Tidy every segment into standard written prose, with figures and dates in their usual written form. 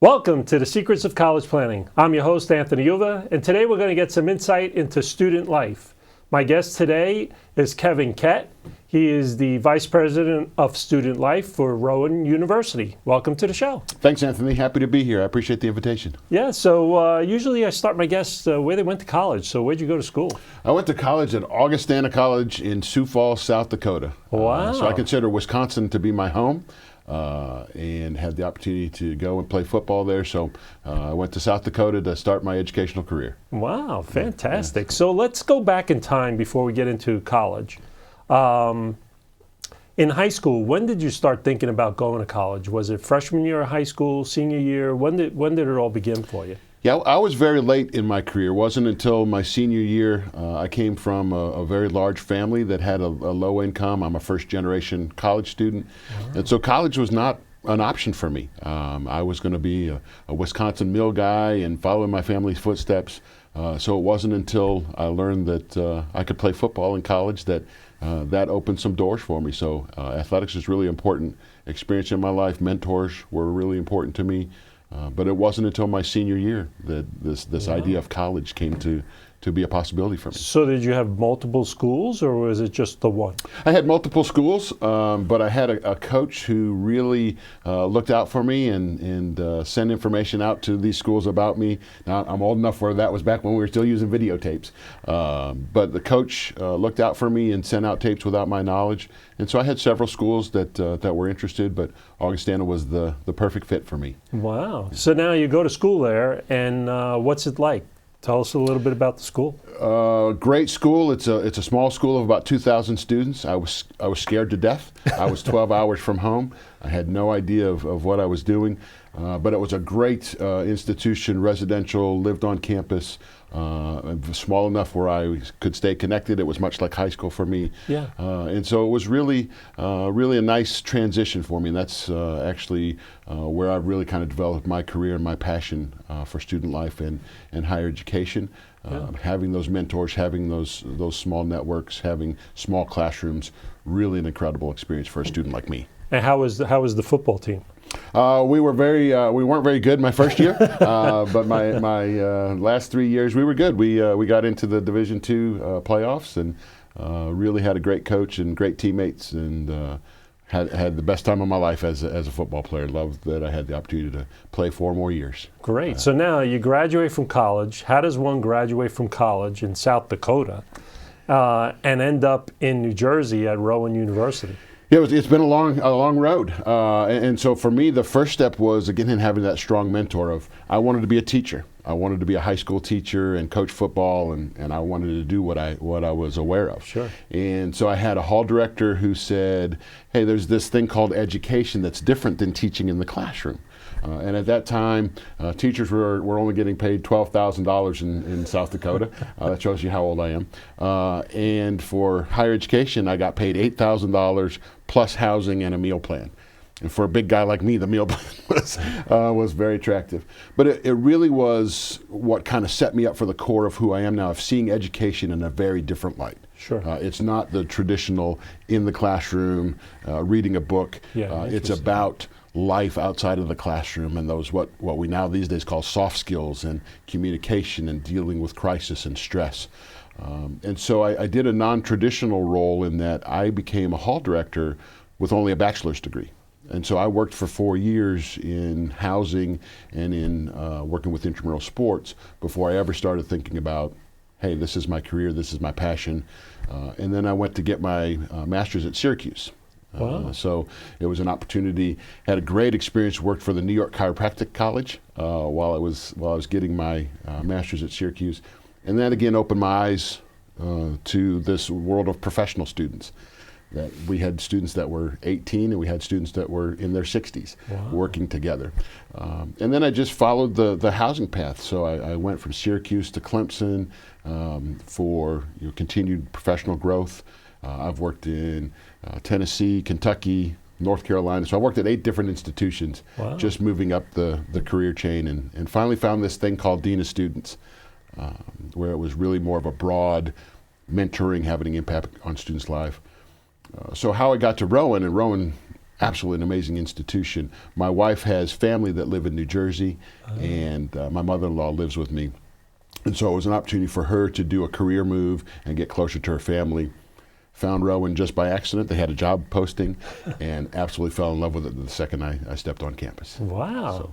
Welcome to the Secrets of College Planning. I'm your host, Anthony Uva, and today we're going to get some insight into student life. My guest today is Kevin Koett. He is the Vice President of Student Life for Rowan University. Welcome to the show. Thanks, Anthony. Happy to be here. I appreciate the invitation. Yeah, so usually I start my guests where they went to college. So where'd you go to school? I went to college at Augustana College in Sioux Falls, South Dakota. Wow. So I consider Wisconsin to be my home. And had the opportunity to go and play football there. So I went to South Dakota to start my educational career. Wow, fantastic. So let's go back in time before we get into college. In high school, when did you start thinking about going to college? Was it freshman year of high school, senior year? When did it all begin for you? Yeah, I was very late in my career. It wasn't until my senior year. I came from a very large family that had a low income. I'm a first-generation college student. And so college was not an option for me. I was going to be a Wisconsin mill guy and follow in my family's footsteps. So it wasn't until I learned that I could play football in college that opened some doors for me. So athletics is really important experience in my life. Mentors were really important to me. But it wasn't until my senior year that this idea of college came to be a possibility for me. So did you have multiple schools, or was it just the one? I had multiple schools, but I had a coach who really looked out for me and sent information out to these schools about me. Now, I'm old enough where that was back when we were still using videotapes. But the coach looked out for me and sent out tapes without my knowledge. And so I had several schools that were interested, but Augustana was the perfect fit for me. Wow. So now you go to school there, and what's it like? Tell us a little bit about the school. Great school. It's a small school of about 2,000 students. I was scared to death. I was 12 hours from home. I had no idea of what I was doing, but it was a great institution, residential, lived on campus, small enough where I could stay connected. It was much like high school for me. Yeah. And so it was really a nice transition for me. And that's actually where I really kind of developed my career and my passion for student life and higher education. Having those mentors, having those small networks, having small classrooms, really an incredible experience for a student like me. And how was the football team? We weren't very good my first year, but my last 3 years we were good. We got into the Division II playoffs and really had a great coach and great teammates and had the best time of my life as a football player. Loved that I had the opportunity to play 4 more years. Great. So now you graduate from college. How does one graduate from college in South Dakota and end up in New Jersey at Rowan University? Yeah, it's been a long road, and so for me, the first step was again in having that strong mentor of I wanted to be a teacher. I wanted to be a high school teacher and coach football, and I wanted to do what I was aware of. Sure. And so I had a hall director who said, "Hey, there's this thing called education that's different than teaching in the classroom." And at that time, teachers were only getting paid $12,000 in South Dakota. That shows you how old I am. And for higher education, I got paid $8,000 plus housing and a meal plan. And for a big guy like me, the meal plan was very attractive. But it really was what kind of set me up for the core of who I am now, of seeing education in a very different light. Sure. It's not the traditional in the classroom, reading a book. It's about life outside of the classroom and those what we now these days call soft skills and communication and dealing with crisis and stress. And so I did a non-traditional role in that I became a hall director with only a bachelor's degree. And so I worked for 4 years in housing and in working with intramural sports before I ever started thinking about, hey, this is my career, this is my passion. And then I went to get my master's at Syracuse. Wow. So it was an opportunity. Had a great experience. Worked for the New York Chiropractic College while I was getting my master's at Syracuse, and that again opened my eyes to this world of professional students. That we had students that were 18 and we had students that were in their 60s. Wow. Working together. And then I just followed the housing path. So I went from Syracuse to Clemson for continued professional growth. I've worked in Tennessee, Kentucky, North Carolina. So I worked at 8 different institutions, Wow. just moving up the career chain, and finally found this thing called Dean of Students, where it was really more of a broad mentoring, having an impact on students' life. So how I got to Rowan, and Rowan, absolutely an amazing institution. My wife has family that live in New Jersey, and my mother-in-law lives with me. And so it was an opportunity for her to do a career move and get closer to her family. Found Rowan just by accident. They had a job posting and absolutely fell in love with it the second I stepped on campus. Wow.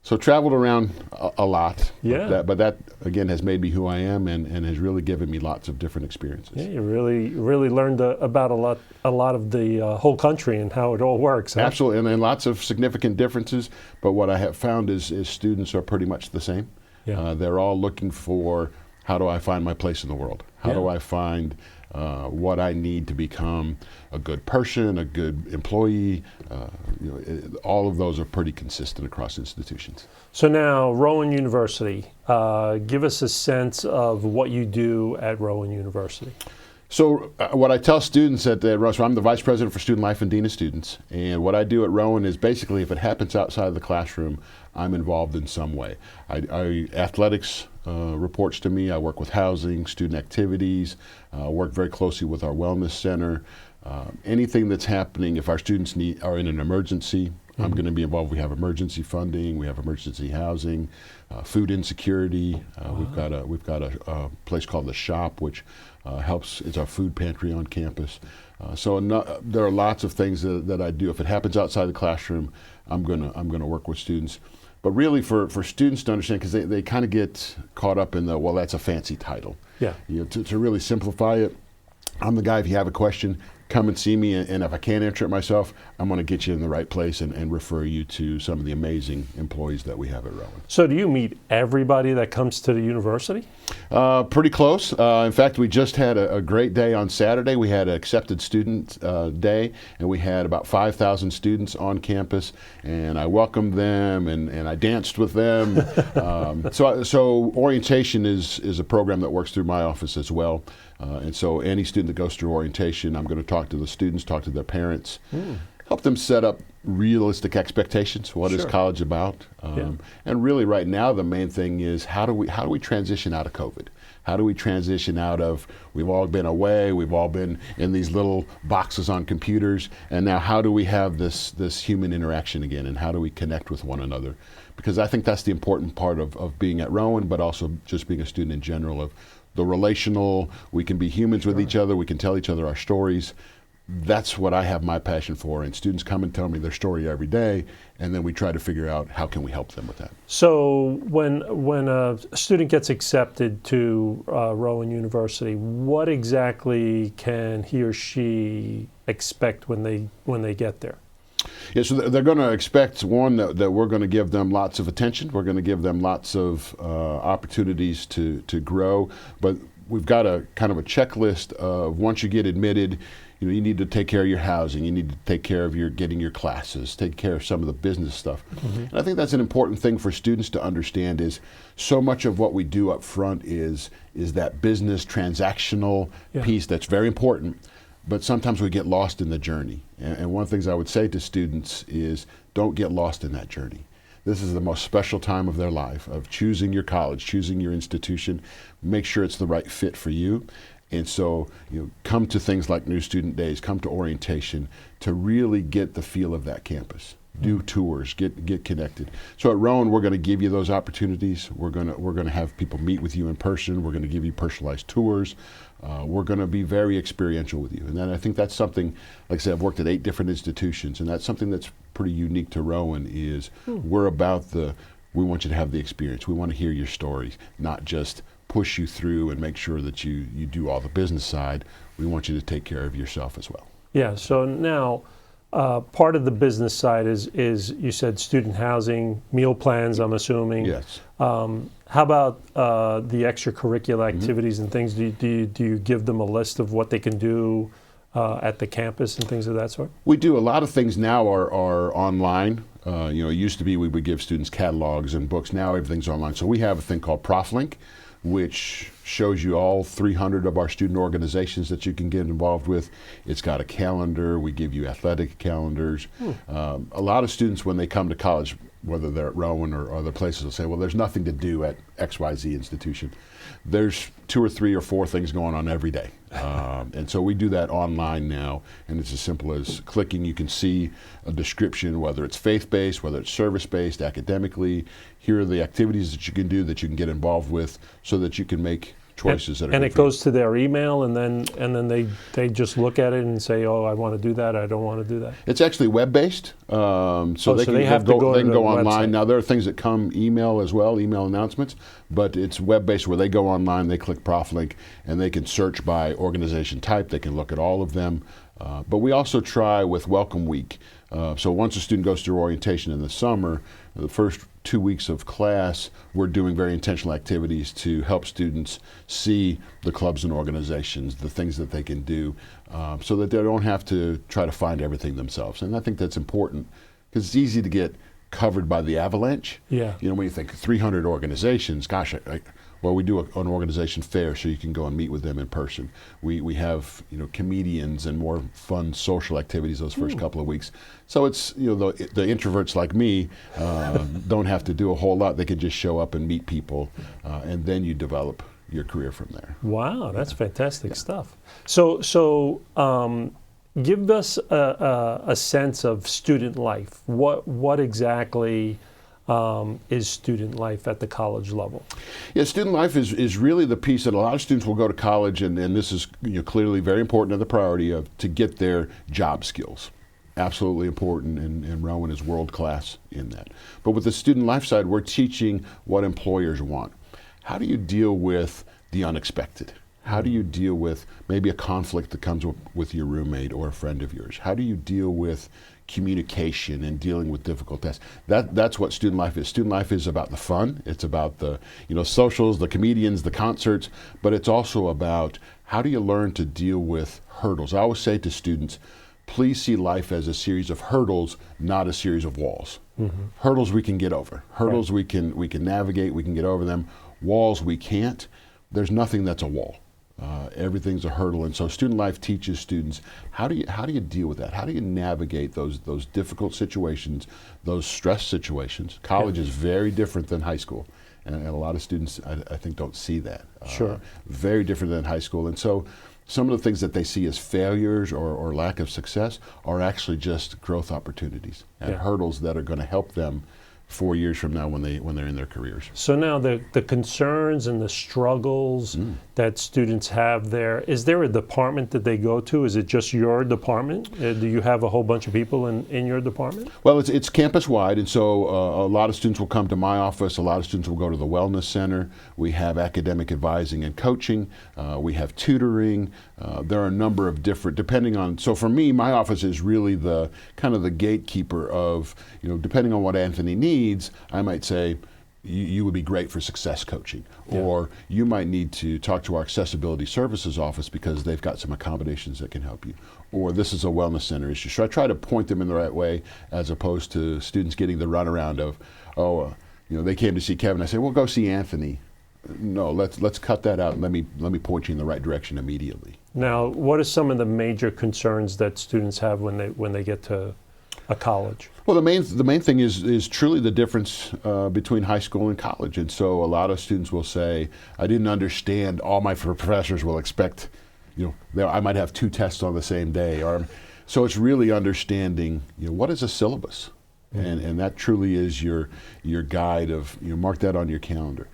So traveled around a lot. Yeah. But that, again, has made me who I am and has really given me lots of different experiences. Yeah, you really learned about a lot of the whole country and how it all works. Huh? Absolutely, and lots of significant differences. But what I have found is students are pretty much the same. Yeah. They're all looking for, how do I find my place in the world? How do I find what I need to become a good person, a good employee? All of those are pretty consistent across institutions. So now, Rowan University, give us a sense of what you do at Rowan University. So what I tell students at Rowan, so I'm the Vice President for Student Life and Dean of Students, and what I do at Rowan is basically if it happens outside of the classroom, I'm involved in some way. Athletics reports to me. I work with housing, student activities, work very closely with our wellness center. Anything that's happening, if our students are in an emergency, I'm going to be involved. We have emergency funding, we have emergency housing, food insecurity. We've got a place called the Shop, which helps. It's our food pantry on campus. There are lots of things that I do. If it happens outside the classroom, I'm gonna work with students. But really, for students to understand, because they kind of get caught up in well, that's a fancy title. Yeah. To really simplify it, I'm the guy. If you have a question, come and see me, and if I can't answer it myself, I'm going to get you in the right place and refer you to some of the amazing employees that we have at Rowan. So do you meet everybody that comes to the university? Pretty close. In fact, we just had a great day on Saturday. We had an accepted student day, and we had about 5,000 students on campus, and I welcomed them, and I danced with them. So orientation is a program that works through my office as well. And so any student that goes through orientation, I'm going to talk to the students, talk to their parents, help them set up realistic expectations. What is college about? And really right now the main thing is how do we transition out of COVID? How do we transition out of, we've all been away, we've all been in these little boxes on computers, and now how do we have this human interaction again, and how do we connect with one another? Because I think that's the important part of being at Rowan, but also just being a student in general, of the relational, we can be humans with each other, we can tell each other our stories. That's what I have my passion for, and students come and tell me their story every day, and then we try to figure out how can we help them with that. So when a student gets accepted to Rowan University, what exactly can he or she expect when they get there? Yeah, so they're going to expect, one, that we're going to give them lots of attention. We're going to give them lots of opportunities to grow. But we've got a kind of a checklist of, once you get admitted, you need to take care of your housing. You need to take care of getting your classes, take care of some of the business stuff. And I think that's an important thing for students to understand, is so much of what we do up front is that business transactional piece that's very important. But sometimes we get lost in the journey. And one of the things I would say to students is, don't get lost in that journey. This is the most special time of their life, of choosing your college, choosing your institution. Make sure it's the right fit for you. And so, come to things like New Student Days, come to orientation to really get the feel of that campus. Do tours, get connected. So at Rowan, we're going to give you those opportunities. We're going to have people meet with you in person. We're going to give you personalized tours. We're going to be very experiential with you. And then I think that's something, like I said, I've worked at 8 different institutions, and that's something that's pretty unique to Rowan, is we're about we want you to have the experience. We want to hear your stories, not just push you through and make sure that you do all the business side. We want you to take care of yourself as well. Yeah, so now part of the business side is you said student housing, meal plans, I'm assuming. Yes. How about the extracurricular activities and things? Do you give them a list of what they can do at the campus and things of that sort? We do. A lot of things now are online. It used to be we would give students catalogs and books. Now everything's online. So we have a thing called ProfLink, which shows you all 300 of our student organizations that you can get involved with. It's got a calendar. We give you athletic calendars. A lot of students, when they come to college, whether they're at Rowan or other places, will say, well, there's nothing to do at XYZ institution. There's 2 or 3 or 4 things going on every day. And so we do that online now, and it's as simple as clicking. You can see a description, whether it's faith-based, whether it's service-based, academically. Here are the activities that you can do, that you can get involved with, so that you can make choices that are and good it for you. goes to their email, and then they just look at it and say, oh, I want to do that, I don't want to do that. It's actually web-based, so they can go online. website. Now there are things that come email as well, email announcements, but it's web-based where they go online, they click ProfLink, and they can search by organization type. They can look at all of them. But we also try with Welcome Week. So once a student goes through orientation in the summer, the first 2 weeks of class, we're doing very intentional activities to help students see the clubs and organizations, the things that they can do, so that they don't have to try to find everything themselves. And I think that's important, because it's easy to get covered by the avalanche. Yeah. You know, when you think 300 organizations, gosh, well, we do an organization fair, so you can go and meet with them in person. We have, you know, comedians and more fun social activities those first couple of weeks. So it's, you know, the introverts like me don't have to do a whole lot. They can just show up and meet people, and then you develop your career from there. Wow, that's fantastic stuff. So give us a sense of student life. What exactly is student life at the college level? Yeah, student life is really the piece that a lot of students will go to college, and this is, you know, clearly very important and the priority of, to get their job skills. Absolutely important, and Rowan is world class in that. But with the student life side, we're teaching what employers want. How do you deal with the unexpected? How do you deal with maybe a conflict that comes with your roommate or a friend of yours? How do you deal with communication and dealing with difficult tasks? That's what student life is. Student life is about the fun. It's about the, you know, socials, the comedians, the concerts, but it's also about how do you learn to deal with hurdles. I always say to students, please see life as a series of hurdles, not a series of walls. Hurdles we can get over. Hurdles we can navigate, we can get over them. Walls we can't. There's nothing that's a wall. Everything's a hurdle, and so student life teaches students how do you deal with that? How do you navigate those difficult situations, those stress situations? College is very different than high school, and a lot of students I think don't see that. Sure. Very different than high school, and so some of the things that they see as failures or lack of success are actually just growth opportunities and hurdles that are going to help them 4 years from now when they're in their careers. So now the concerns and the struggles that students have there, is there a department that they go to? Is it just your department? Do you have a whole bunch of people in your department? Well, it's campus-wide, and so a lot of students will come to my office. A lot of students will go to the Wellness Center. We have academic advising and coaching. We have tutoring. There are a number of different, depending on, so for me, my office is really the kind of the gatekeeper of, you know, depending on what Anthony needs, I might say, you would be great for success coaching, or you might need to talk to our accessibility services office because they've got some accommodations that can help you, or this is a wellness center issue. So I try to point them in the right way, as opposed to students getting the runaround of, you know, they came to see Kevin. I say, well, go see Anthony. No, let's cut that out and let me point you in the right direction immediately. Now, what are some of the major concerns that students have when they get to a college? Well, the main thing is truly the difference between high school and college. And so a lot of students will say, I didn't understand, all my professors will expect, you know, I might have 2 tests on the same day. So it's really understanding, you know, what is a syllabus? And that truly is your guide of, you know, mark that on your calendar.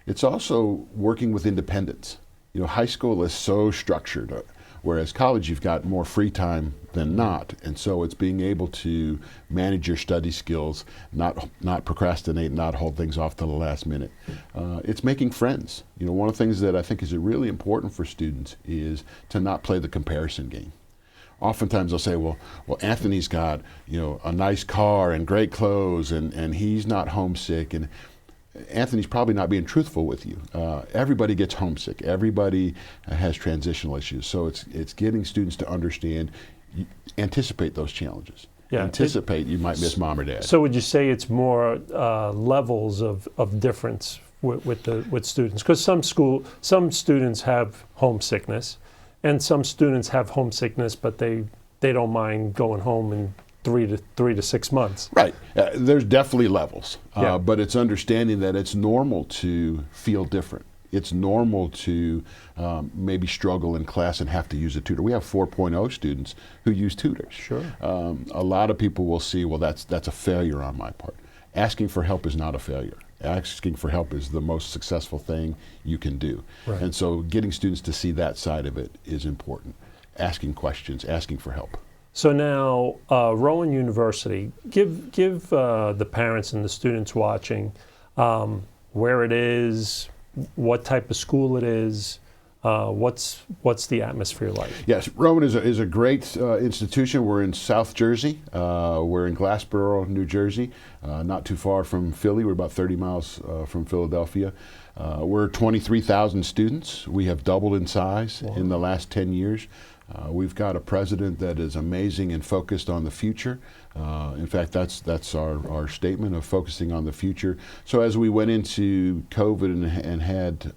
It's also working with independence. You know, high school is so structured, whereas college you've got more free time than not, and so it's being able to manage your study skills, not procrastinate, not hold things off to the last minute. It's making friends. You know, one of the things that I think is really important for students is to not play the comparison game. Oftentimes they'll say, well, Anthony's got, you know, a nice car and great clothes, and he's not homesick, and Anthony's probably not being truthful with you. Everybody gets homesick. Everybody has transitional issues. So it's getting students to understand, anticipate those challenges. Yeah, anticipate you might miss mom or dad. So would you say it's more levels of difference with students? Because some students have homesickness, and some students have homesickness, but they don't mind going home in 3 to 6 months. Right. There's definitely levels, Yeah. but it's understanding that it's normal to feel different. It's normal to maybe struggle in class and have to use a tutor. We have 4.0 students who use tutors. Sure. A lot of people will see, well, that's a failure on my part. Asking for help is not a failure. Asking for help is the most successful thing you can do. Right. And so getting students to see that side of it is important. Asking questions, asking for help. So now, Rowan University, give the parents and the students watching where it is, what type of school it is, what's the atmosphere like? Yes, Rowan is a great institution. We're in South Jersey. We're in Glassboro, New Jersey, not too far from Philly. We're about 30 miles from Philadelphia. We're 23,000 students. We have doubled in size in the last 10 years. We've got a president that is amazing and focused on the future. In fact, that's our statement of focusing on the future. So as we went into COVID and had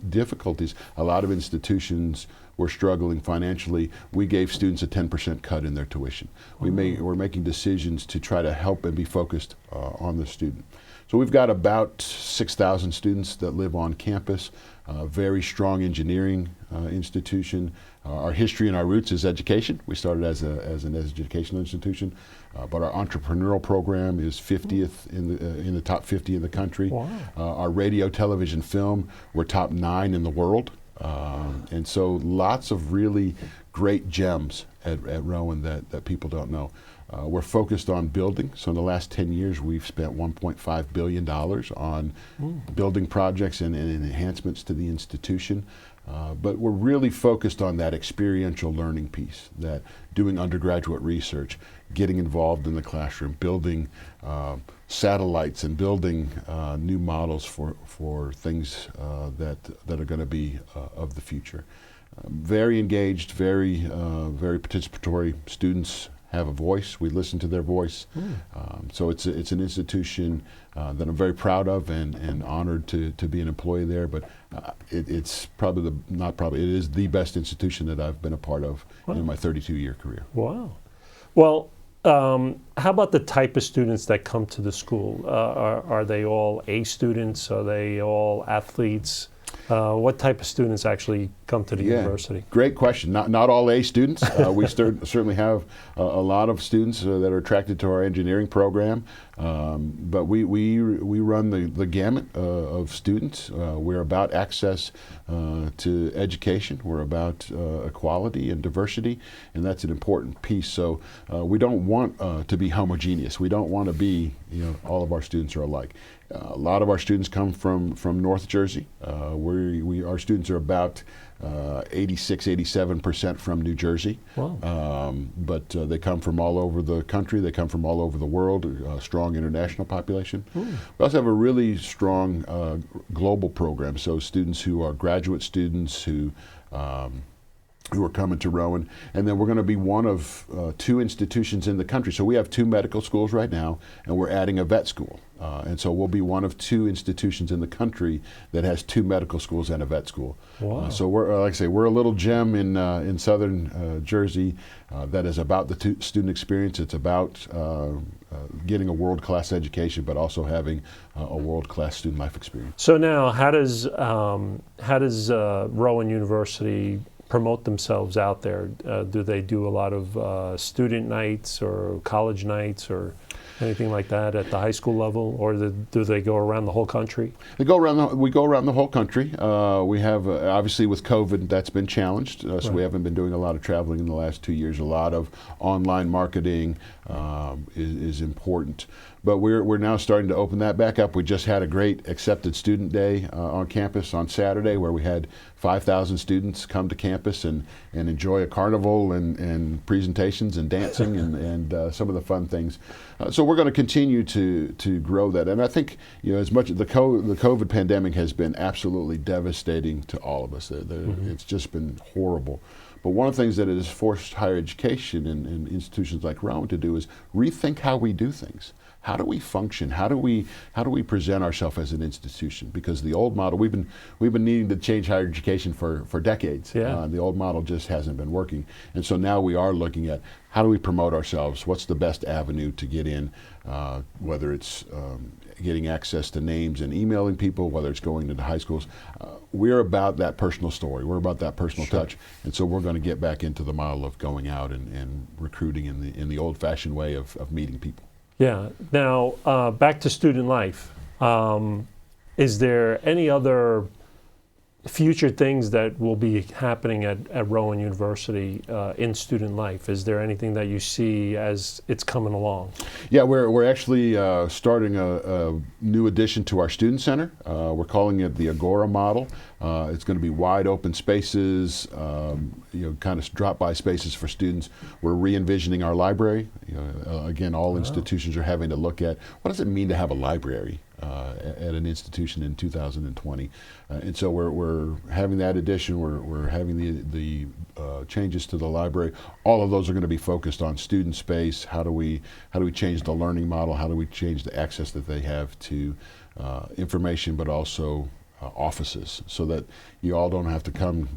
difficulties, a lot of institutions were struggling financially. We gave students a 10% cut in their tuition. We're making decisions to try to help and be focused on the student. So we've got about 6,000 students that live on campus. Very strong engineering institution. Our history and our roots is education. We started as an educational institution, but our entrepreneurial program is 50th in the top 50 in the country. Wow. Our radio, television, film, we're top 9 in the world, and so lots of really great gems at Rowan that people don't know. We're focused on building. So in the last 10 years, we've spent $1.5 billion on building projects and enhancements to the institution. But we're really focused on that experiential learning piece, that doing undergraduate research, getting involved in the classroom, building satellites and building new models for things that are going to be of the future. Very engaged, very participatory. Students have a voice. We listen to their voice. So it's an institution that I'm very proud of and honored to be an employee there. But it's probably it is the best institution that I've been a part of in my 32-year career. Wow. Well, how about the type of students that come to the school? Are they all A students? Are they all athletes? What type of students actually come to the university? Great question. Not all A students. We certainly have a lot of students that are attracted to our engineering program, but we run the gamut of students. We're about access to education. We're about equality and diversity, and that's an important piece. So we don't want to be homogeneous. We don't want to be, all of our students are alike. A lot of our students come from North Jersey. Our students are about 86-87% from New Jersey. Wow. But they come from all over the country. They come from all over the world. Strong international population. We also have a really strong global program. So students who are graduate students who are coming to Rowan, and then we're going to be one of 2 institutions in the country. So we have 2 medical schools right now, and we're adding a vet school. And so we'll be one of 2 institutions in the country that has 2 medical schools and a vet school. Wow. So we're, like I say, we're a little gem in southern Jersey that is about the student experience. It's about getting a world-class education, but also having a world-class student life experience. So now, how does Rowan University promote themselves out there? Do they do a lot of student nights or college nights or anything like that at the high school level, or do they go around the whole country? We go around the whole country. We have obviously with COVID that's been challenged, so Right. we haven't been doing a lot of traveling in the last 2 years. A lot of online marketing is important, but we're now starting to open that back up. We just had a great accepted student day on campus on Saturday, where we had 5,000 students come to campus and enjoy a carnival and presentations and dancing and some of the fun things. So we're going to continue to grow that. And I think, as much as the COVID pandemic has been absolutely devastating to all of us. It's just been horrible. But one of the things that it has forced higher education and institutions like Rowan to do is rethink how we do things. How do we function? How do we present ourselves as an institution? Because the old model, we've been needing to change higher education for decades. Yeah. The old model just hasn't been working, and so now we are looking at how do we promote ourselves? What's the best avenue to get in? Whether it's getting access to names and emailing people, whether it's going into high schools. We're about that personal story. We're about that personal touch, and so we're going to get back into the model of going out and recruiting in the old-fashioned way of meeting people. Yeah. Now, back to student life. Is there any other future things that will be happening at Rowan University in student life? Is there anything that you see as it's coming along? Yeah, we're actually starting a new addition to our student center. We're calling it the Agora model. It's going to be wide open spaces, kind of drop-by spaces for students. We're re-envisioning our library. Again, all institutions are having to look at what does it mean to have a library at an institution in 2020, and so we're having that addition. We're having the changes to the library. All of those are going to be focused on student space. How do we change the learning model? How do we change the access that they have to information, but also offices, so that you all don't have to come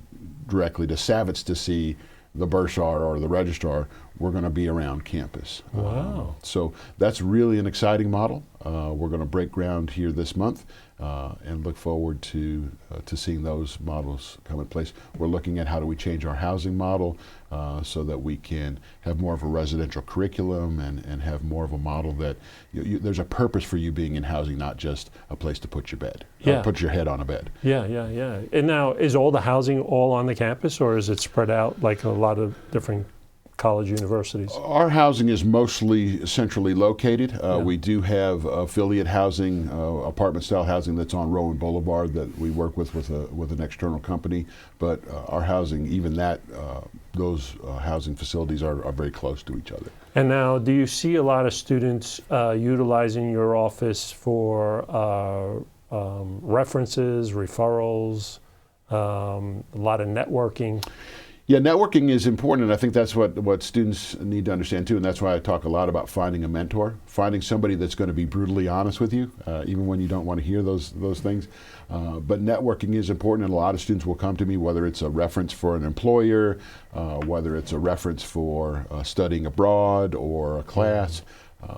directly to Savitz to see the bursar or the registrar. We're going to be around campus. Wow. So that's really an exciting model. We're going to break ground here this month and look forward to seeing those models come in place. We're looking at how do we change our housing model so that we can have more of a residential curriculum and have more of a model that there's a purpose for you being in housing, not just a place to put your bed, put your head on a bed. Yeah. And now, is all the housing all on the campus, or is it spread out like a lot of different college universities? Our housing is mostly centrally located. We do have affiliate housing, apartment-style housing that's on Rowan Boulevard that we work with an external company. But our housing, even that, those housing facilities are very close to each other. And now, do you see a lot of students utilizing your office for references, referrals, a lot of networking? Yeah, networking is important, and I think that's what students need to understand too, and that's why I talk a lot about finding a mentor, finding somebody that's going to be brutally honest with you, even when you don't want to hear those things. But networking is important, and a lot of students will come to me, whether it's a reference for an employer, whether it's a reference for studying abroad or a class.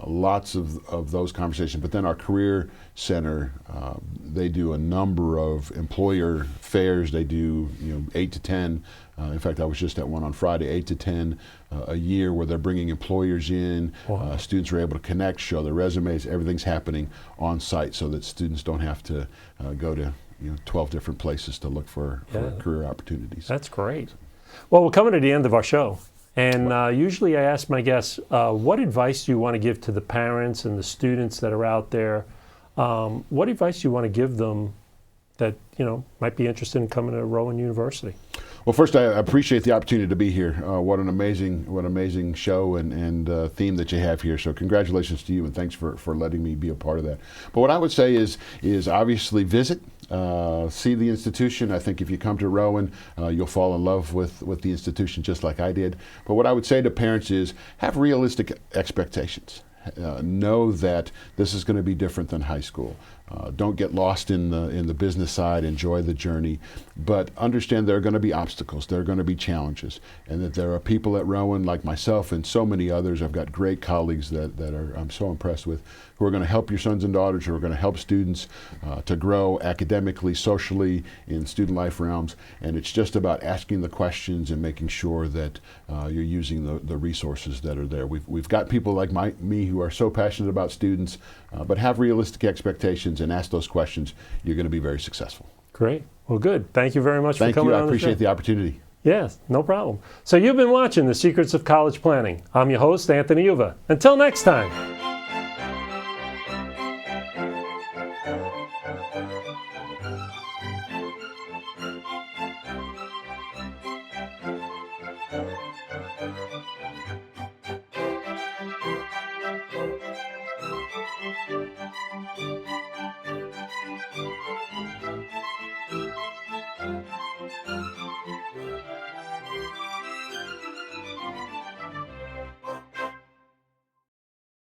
Lots of those conversations. But then our Career Center, they do a number of employer fairs. They do 8 to 10. In fact, I was just at one on Friday, 8 to 10 a year, where they're bringing employers in. Wow. Students are able to connect, show their resumes. Everything's happening on site, so that students don't have to go to 12 different places to look for career opportunities. That's great. Well, we're coming to the end of our show. And usually I ask my guests, what advice do you want to give to the parents and the students that are out there? What advice do you want to give them that might be interested in coming to Rowan University? Well, first, I appreciate the opportunity to be here. What an amazing show and theme that you have here. So congratulations to you, and thanks for letting me be a part of that. But what I would say is obviously visit, see the institution. I think if you come to Rowan, you'll fall in love with the institution just like I did. But what I would say to parents is have realistic expectations. Know that this is going to be different than high school. Don't get lost in the business side. Enjoy the journey, but understand there are going to be obstacles. There are going to be challenges, and that there are people at Rowan like myself and so many others. I've got great colleagues that I'm so impressed with, who are going to help your sons and daughters, who are going to help students to grow academically, socially, in student life realms. And it's just about asking the questions and making sure that you're using the resources that are there. We've got people like me who are so passionate about students, but have realistic expectations and ask those questions. You're going to be very successful. Great. Well, good. Thank you very much for coming on the show. Thank you. I appreciate the opportunity. Yes, no problem. So you've been watching The Secrets of College Planning. I'm your host, Anthony Uva. Until next time.